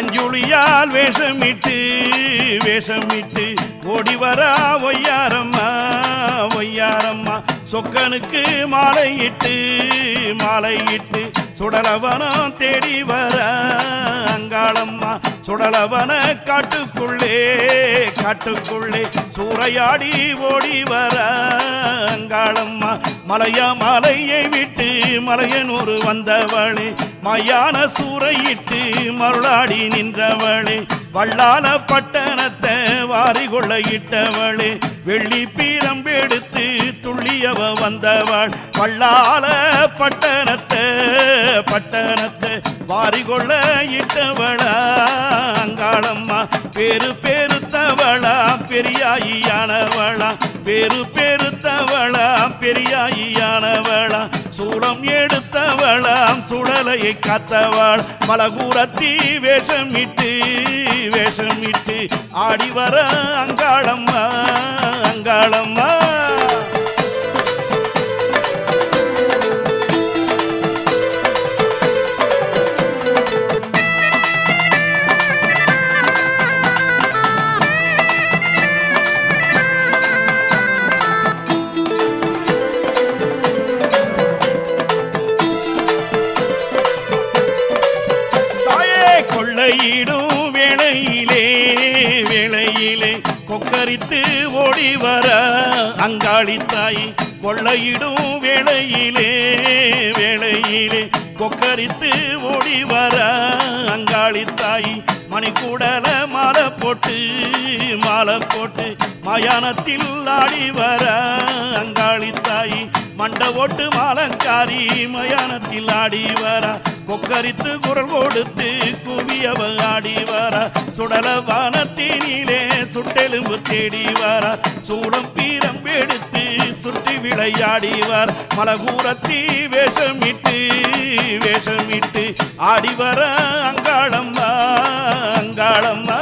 பஞ்சுளியால் வேஷமிட்டு வேஷமிட்டு ஓடிவரா ஒய்யாரம்மா ஒய்யாரம்மா சொக்கனுக்கு மாலையிட்டு மாலையிட்டு சுடலவனம் தேடி வர அங்காளம்மா சுடலவன காட்டுக்குள்ளே காட்டுக்குள்ளே சூறையாடி ஓடி வர அங்காளம்மா மலையா மலையை விட்டு மலையனூர் வந்தவளே மையான சூறையிட்டு மருளாடி நின்றவளே வள்ளால பட்டணத்தை வாரிகொள்ள இட்டவளே வெள்ளி பீரம்பெடுத்து துள்ளியவ வந்தவள் வள்ளால பட்டணத்தை பட்டணத்தை வாரிகொள்ள இட்டவளா அங்காளம்மா பேரு பெருத்தவளா பெரியாயியானவளா பேரு பெருத்தவளா பெரியாயியானவளா சூளம் எடுத்தவளாம் சுடலையை காத்தவள் மலகூரத்தி வேஷமிட்டு வேஷமிட்டு ஆடி வர அங்காளம்மா அங்காளம்மா கொள்ளையிடும் வேளையிலே வேளையிலே கொக்கரித்து ஓடி வர அங்காளி தாய் கொள்ளையிடும் வேளையிலே வேளையிலே கொக்கரித்து ஓடி வர அங்காளி தாய் மணிக்கூடல மாலை போட்டு மயானத்தில் ஆடி வர அங்காளி தாய் மண்ட ஓட்டு மாலங்காரி மயானத்தில் ஆடி வர கொக்கரித்து குரல் கொடுத்து குவியவ ஆடி வர சுடல வானத்தினிலே சுட்டெலும்பு தேடி வர சூடம் பீரம்பெடுத்து சுற்றி விளையாடி வர மலகூரத்தி வேஷமிட்டு வேஷமிட்டு ஆடி வர அங்காளம்மா அங்காளம்மா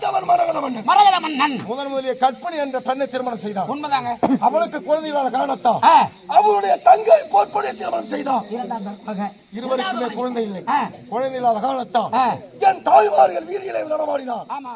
ஆண்டவன் மரகத மன்னன். மரகத மன்னன் முதலிய கற்பனை என்ற பெண்ணை திருமணம் செய்தான். உண்மைதாங்க. அவளுக்கு குழந்தைகளான காரணத்தால் அவளுடைய தங்கை போர்ப்படைய திருமணம் செய்தான். இருவருக்குமே குழந்தை இல்லை. குழந்தை இல்லாத காரணத்தால் என் தாய்மார்கள் வீதியிலே நடமாடினார். ஆமா.